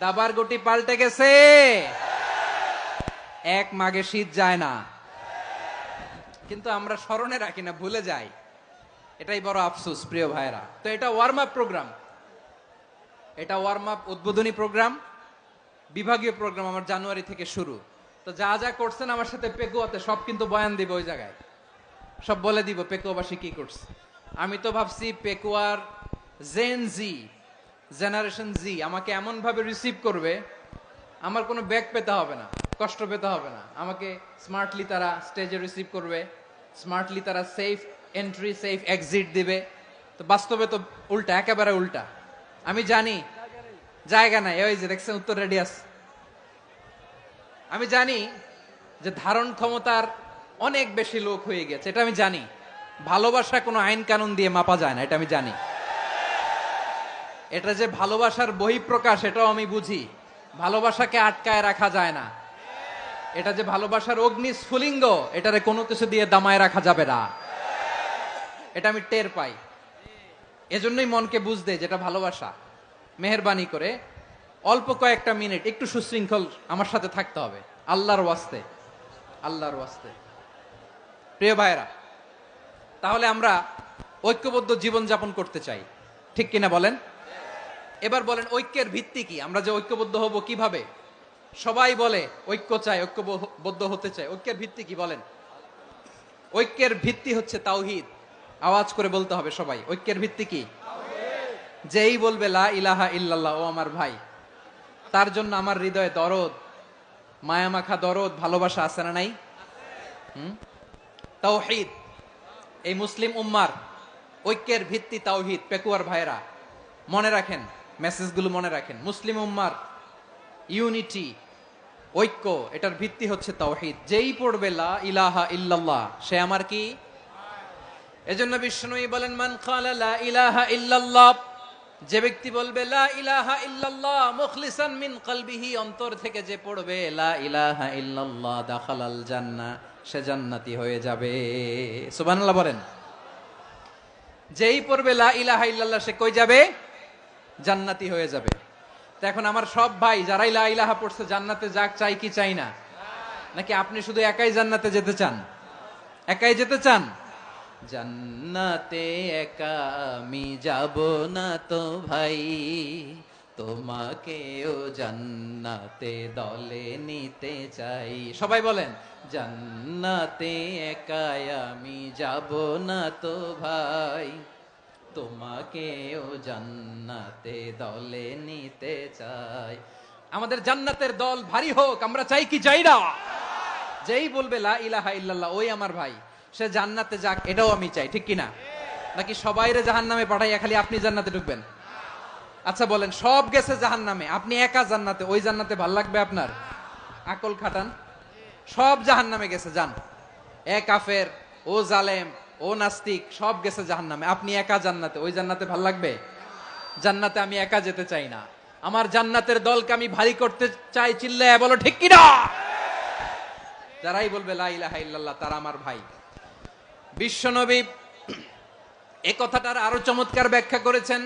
দাবার গুটি পাল্টে গেছে। এক মাঘে শীত যায় না, কিন্তু আমরা স্মরণে রাখি না, ভুলে যাই। এটাই বড় আফসোস প্রিয় ভাইরা। তো এটা ওয়ার্ম আপ প্রোগ্রাম, এটা ওয়ার্ম আপ উদ্বোধনী প্রোগ্রাম, বিভাগীয় প্রোগ্রাম আমার জানুয়ারি থেকে শুরু। তো যা যা করছেন আমার সাথে পেকুয়াতে সব কিন্তু বয়ান দিব, ওই জায়গায় সব বলে দিব পেকুয়াবাসী কি করছে। আমি তো ভাবছি পেকুয়ার জেন জি, জেনারেশন জি আমাকে এমন ভাবে রিসিভ করবে, আমার কোনো ব্যাক পেতে হবে না, কষ্ট পেতে হবে না। আমাকে স্মার্টলি তারা স্টেজে রিসিভ করবে, স্মার্টলি তারা সেফ এন্ট্রি সেফ এক্সিট দিবে। তো বাস্তবে তো উল্টা, একেবারে উল্টা। আমি জানি জায়গা নাই, ওই যে দেখছেন উত্তর রেডি আছে। আমি জানি যে ধারণ ক্ষমতার অনেক বেশি লোক হয়ে গেছে, এটা আমি জানি। ভালোবাসা কোনো আইন কানুন দিয়ে মাপা যায় না, এটা আমি জানি। এটা যে ভালোবাসার বহিঃপ্রকাশ এটাও আমি বুঝি। ভালোবাসাকে আটকায় রাখা যায় না। এটা যে ভালোবাসার অগ্নি স্ফুলিঙ্গ, এটারে কোনো কিছু দিয়ে দামায় রাখা যাবে না, এটা আমি টের পাই। এজন্যই মনকে বুঝতে যেটা ভালোবাসা। মেহেরবানি করে অল্প কয়েকটা মিনিট একটু সুশৃঙ্খল আমার সাথে থাকতে হবে, আল্লাহর ওয়াস্তে, আল্লাহর ওয়াস্তে। প্রিয় ভাইরা, তাহলে আমরা ঐক্যবদ্ধ জীবন যাপন করতে চাই, ঠিক কিনা বলেন? এবার বলেন ঐক্যের ভিত্তি কি? আমরা যে ঐক্যবদ্ধ হব কিভাবে? সবাই বলে ঐক্য চাই, ঐক্যবদ্ধ হতে চাই। ঐক্যের ভিত্তি কি বলেন? ঐক্যের ভিত্তি হচ্ছে তাওহীদ। আওয়াজ করে বলতে হবে সবাই, ঐক্যের ভিত্তি কি? যেই বলবে লা ইলাহা ইল্লাল্লাহ, ও আমার ভাই, তার জন্য আমার হৃদয়ে দরদ, মায়ামাখা দরদ, ভালোবাসা আছে না নাই? তাওহীদ। এই মুসলিম উম্মার ঐক্যের ভিত্তি তাওহীদ। পেকুয়ার ভাইরা মনে রাখেন, মেসেজগুলো মনে রাখেন। মুসলিম উম্মার ইউনিটি, ঐক্য, এটার ভিত্তি হচ্ছে তাওহীদ। যেই পড়বে লা ইলাহা ইল্লাল্লাহ, সে আমার কি? এজন্য বিষ্ণুই বলেন, মান ক্বালা লা ইলাহা ইল্লাল্লাহ, যে ব্যক্তি বলবে লা ইলাহা ইল্লাল্লাহ মুখলিসান মিন কলবিহি, অন্তর থেকে যে পড়বে লা ইলাহা ইল্লাল্লাহ, দাখালাল জান্নাহ, সে জান্নাতি হয়ে যাবে। সুবহানাল্লাহ বলেন। যেই পড়বে লা ইলাহা ইল্লাল্লাহ, সে কই যাবে? জান্নাতি হয়ে যাবে। তো এখন আমার সব ভাই যারাই লা ইলাহা পড়ছে জান্নাতে যাক, চাই কি চাই না? নাকি আপনি শুধু একাই জান্নাতে যেতে চান? একাই যেতে চান? জান্নাতে একা আমি যাব না তো ভাই, তোমাকেও জান্নাতে দলে নিতে চাই। সবাই বলেন, জান্নাতে একা আমি যাব না তো ভাই, তোমাকেও জান্নাতে দলে নিতে চাই। আমাদের জান্নাতের দল ভারী হোক, আমরা চাই কি চাই না? যেই বলবে লা ইলাহা ইল্লাল্লাহ, ওই আমার ভাই, সে জান্নাতে যাক, এটাও আমি চাই, ঠিক কিনা? নাকি সবাইরে জাহান্নামে পাঠাইয়া খালি আপনি জান্নাতে ঢুকবেন? আচ্ছা বলেন, সব গেছে জাহান্নামে, আপনি একা জান্নাতে, ওই জান্নাতে ভাল লাগবে আপনার? আকল খাটান। সব জাহান্নামে গেছে, যান। এ কাফের, ও জালেম, ও নাস্তিক, সব গেছে জাহান্নামে, আপনি একা জান্নাতে, ওই জান্নাতে ভাল লাগবে? জান্নাতে আমি একা যেতে চাই না, আমার জান্নাতের দলকে আমি ভারী করতে চাই। চিল্লায়া বলো ঠিক কিনা? যারাই বলবে লা ইলাহা ইল্লাল্লাহ, তারা আমার ভাই। বিশ্বনবী এই কথাটার আরো চমৎকার ব্যাখ্যা করেছেন।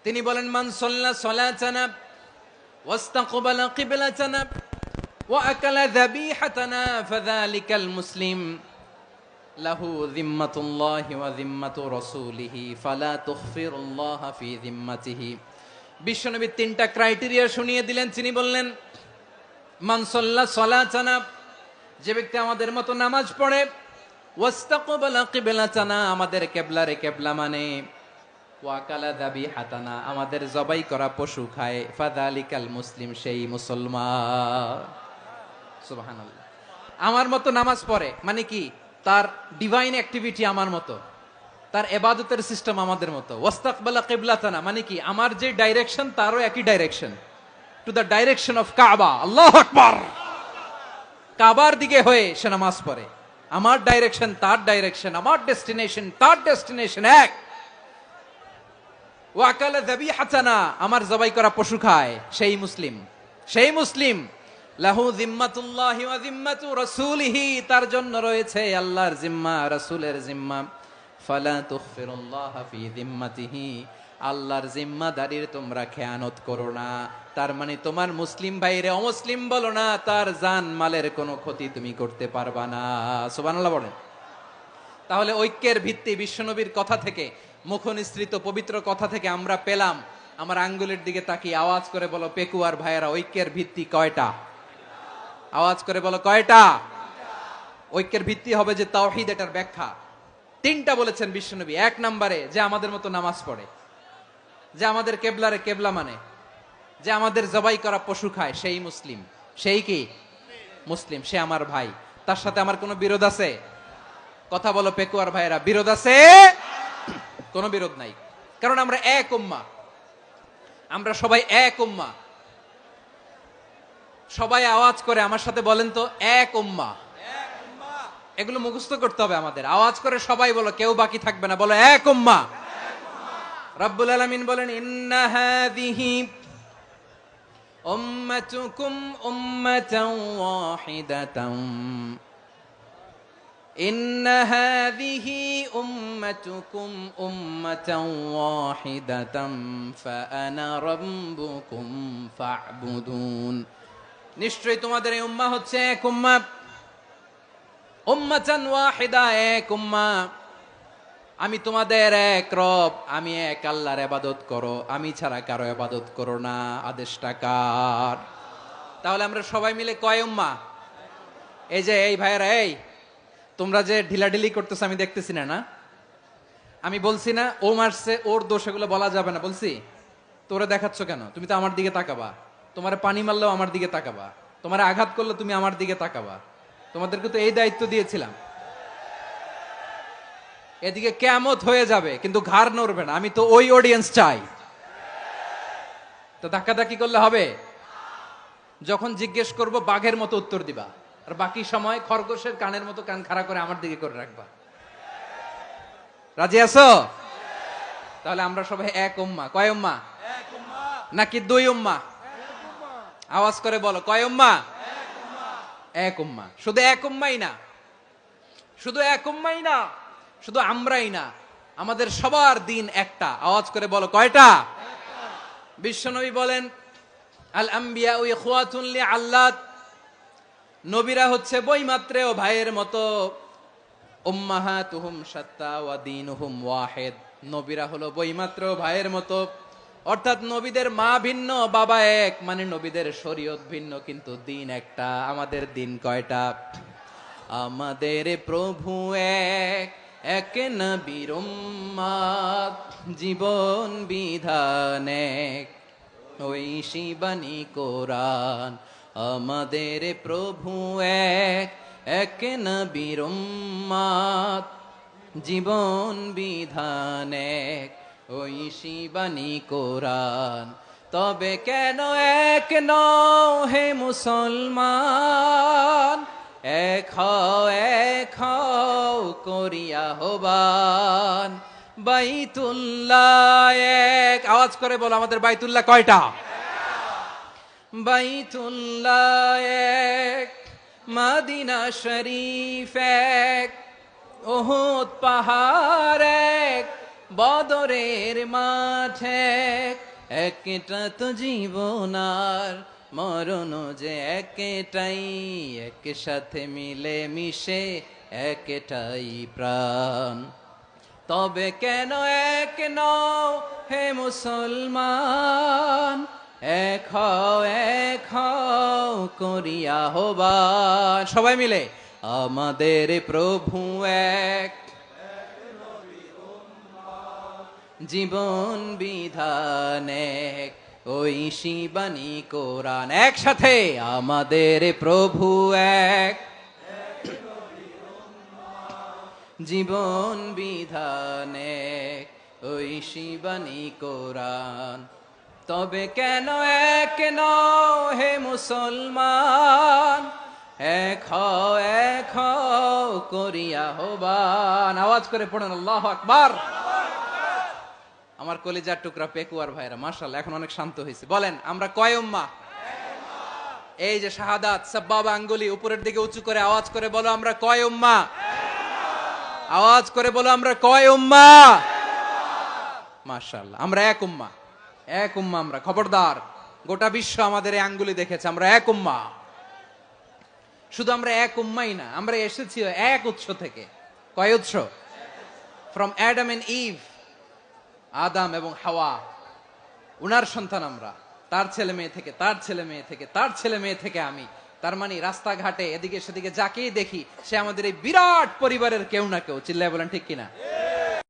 তিনি বলেন, মান সাল্লা সালাতানা ওয়াস্তাকবালা কিবলাতানা ওয়া আকালা যাবিহাতানা ফাযালিকাল মুসলিম লাহু যিম্মাতুল্লাহি ওয়া যিম্মাতু রাসূলিহি ফালা তুখফিরুল্লাহা ফি যিম্মাতিহি। বিশ্বনবী তিনটা ক্রাইটেরিয়া শুনিয়ে দিলেন। তিনি বললেন, মান সাল্লা সালাতানা, যে ব্যক্তি আমাদের মতো নামাজ পড়ে, ওয়াস্তাকবালা কিবলাতানা, আমাদের কিবলারে কিবলা মানে, ওয়াকালা যাবিহাতানা, আমাদের জবাই করা পশু খায়, ফাযালিকাল মুসলিম, সেই মুসলমান। সুবহানাল্লাহ। আমার মতো নামাজ পড়ে মানে কি? তার ডিভাইন অ্যাক্টিভিটি আমার মতো, তার ইবাদতের সিস্টেম আমাদের মতো। ওয়াস্তাকবালা কিবলাতানা মানে কি? আমার যে ডাইরেকশন তারও একই direction, to the direction of কাবা। আল্লাহু আকবার। কাবার দিকে হয়ে সে নামাজ পড়ে। আমার ডাইরেকশন তার ডাইরেকশন, আমার ডেস্টিনেশন তার ডেস্টিনেশন এক। ওয়াকালা যাবিহাতানা, আমার জবাই করা পশু খায়, সেই মুসলিম, সেই মুসলিম। লাহু যিম্মাতুল্লাহি ওয়া যিম্মাতু রাসূলিহি, তার জন্য রয়েছে আল্লাহর জিম্মা, রাসূলের জিম্মা। ফালা তুখফিরুল্লাহা ফি যিম্মাতিহি, আল্লাহর জিম্মাদারির তোমরা খেয়ানত করো না। তার মানে তোমার মুসলিম ভাইরে অমুসলিম বলো না, তার জান মালের কোনো ক্ষতি তুমি করতে পারবা না। সুবহানাল্লাহ বলেন। তাহলে ঐক্যের ভিত্তি বিশ্বনবীর কথা থেকে, মুখনিসৃত পবিত্র কথা থেকে আমরা পেলাম। আমার আঙ্গুলের দিকে তাকিয়ে আওয়াজ করে বলো পেকুয়ার ভাইয়েরা, ঐক্যের ভিত্তি কয়টা? আওয়াজ করে বলো কয়টা? ঐক্যের ভিত্তি হবে যে তাওহীদ, এটার ব্যাখ্যা তিনটা বলেছেন বিশ্বনবী। এক নম্বরে, যে আমাদের মতো নামাজ পড়ে, যে আমাদের কেবলারে কেবলা মানে, যে আমাদের জবাই করা পশু খায়, সেই মুসলিম। সেই কি মুসলিম? সে আমার ভাই। তার সাথে আমার কোনো বিরোধ আছে? কথা বলো পেকুয়ার ভাইয়েরা, বিরোধ আছে? কোনো বিরোধ নাই, কারণ আমরা এক উম্মাহ, আমরা সবাই এক উম্মাহ। সবাই আওয়াজ করে আমার সাথে বলেন তো, এক উম্মাহ। এগুলো মুখস্থ করতে হবে আমাদের। আওয়াজ করে সবাই বলো, কেউ বাকি থাকবে না, বলো এক উম্মাহ। রব্বুল আলামিন বলেন, ইন্না হাযিহি উম্মাতুকুম উম্মাতান ওয়াহিদাতান, ইন্না হাযিহি উম্মাতুকুম উম্মাতান ওয়াহিদাতান ফাআনা রাব্বুকুম ফা'বুদুন। নিশ্চয়ই তোমাদের এই উম্মাহ হচ্ছে এক উম্মাহ, উম্মাতান ওয়াহিদা, এক উম্মাহ। আমি তোমাদের এক রব, আমি এক আল্লাহর ইবাদত করো, আমি ছাড়া কারো ইবাদত করো না। আদেশটা কার? তাহলে আমরা সবাই মিলে কয় উম্মাহ? এই যে এই ভাইয়েরা, এই তোমরা যে ঢিলাঢিলি করতেছ আমি দেখতেছি না, না আমি বলছি না ও মারছে ওর দোষ, এগুলো বলা যাবে না বলছি? তোরা দেখাচ্ছ কেন? তুমি তো আমার দিকে তাকাবা। তোমার পানি মারলেও আমার দিকে তাকাবা, তোমার আঘাত করলে তুমি আমার দিকে তাকাবা। তোমাদেরকে তো এই দায়িত্ব দিয়েছিলাম। এদিকে কিয়ামত হয়ে যাবে কিন্তু ঘাড় নড়বে না, আমি তো ওই অডিয়েন্স চাই। তো ধাক্কাধাক্কি করলে হবে? যখন জিজ্ঞেস করব বাঘের মতো উত্তর দিবা, আর বাকি সময় খরগোশের কানের মতো কান খাড়া করে আমার দিকে করে রাখবা। রাজি আছো? তাহলে আমরা সবাই এক উম্মাহ। কয় উম্মাহ? নাকি দুই উম্মাহ? আওয়াজ করে বলো, কয় উম্মাহ? এক উম্মাহ। শুধু এক উম্মাহই না, শুধু এক উম্মাহই না, শুধু আমরাই না, আমাদের সবার দিন একটা। আওয়াজ করে বলো কয়টা? বিশ্বনবী বলেন, আল আম্বিয়া ইখওয়াতুন লিআল্লাত, নবীরা হচ্ছে বৈমাত্রেয় ভাইয়ের মতো। উম্মাহাতুহুম শাত্তা ওয়া দীনুহুম ওয়াহিদ, নবীরা হলো বৈমাত্রেয় ভাইয়ের মতো। অর্থাৎ নবীদের মা ভিন্ন, বাবা এক, মানে নবীদের শরীয়ত ভিন্ন, কিন্তু দিন একটা। আমাদের দিন কয়টা? আমাদের প্রভু এক, এক নবীর উম্মাত, জীবন বিধান এক, ওই শিবানী কোরআন। আমাদের প্রভু এক, এক নবীর উম্মাত, জীবন বিধান এক, ওই শিবানী কোরআন। তবে কেন এক নও হে মুসলমান, এক হও করিয়া হবান। বাইতুল্লাহ এক, আওয়াজ করে বলো আমাদের বাইতুল্লাহ কয়টা? বাইতুল্লাহ এক, মদিনা শরীফ এক, উহুদ পাহাড় এক, বদরের মাঠ এক। একটা তো জীবন আর মরণ যে একটাই, একসাথে মিলে মিশে একটাই প্রাণ। তবে কেন এক নও হে মুসলমান, এক হও করিয়া হবান। সবাই মিলে, আমাদের প্রভু এক, জীবন বিধান এক, ওই শিবানী কোরআন। একসাথে, আমাদের প্রভু এক, জীবন বিধান এক, ওই শিবানী কোরআন। তবে কেন এক নও হে মুসলমান, এক হও করিয়া হবান। আওয়াজ করে পড়েন আল্লাহু আকবার। আমার কলিজার টুকরা পেকুয়ার ভাইরা, মাশাআল্লাহ এখন অনেক শান্ত হয়েছে। বলেন আমরা কয় উম্মাহ? এই যে শাহাদাত, সাব্বাবা আঙ্গুলি উপরের দিকে উঁচু করে আওয়াজ করে বলো আমরা কয় উম্মাহ? আওয়াজ করে বলো আমরা কয় উম্মাহ? মাশাআল্লাহ, আমরা এক উম্মাহ, এক উম্মাহ। আমরা খবরদার, গোটা বিশ্ব আমাদের এই আঙ্গুলি দেখেছে, আমরা এক উম্মাহ। শুধু আমরা এক উম্মাই না, আমরা এসেছি এক উৎস থেকে। কয় উৎস? ফ্রম অ্যাডাম এন্ড ইভ, আদম এবং হাওয়া, উনার সন্তান আমরা। তার ছেলে মেয়ে থেকে, তার ছেলে মেয়ে থেকে, তার ছেলে মেয়ে থেকে আমি। তার মানে রাস্তাঘাটে এদিকে সেদিকে যাকেই দেখি সে আমাদের এই বিরাট পরিবারের কেউ না কেউ। চিল্লায় বলেন ঠিক কিনা?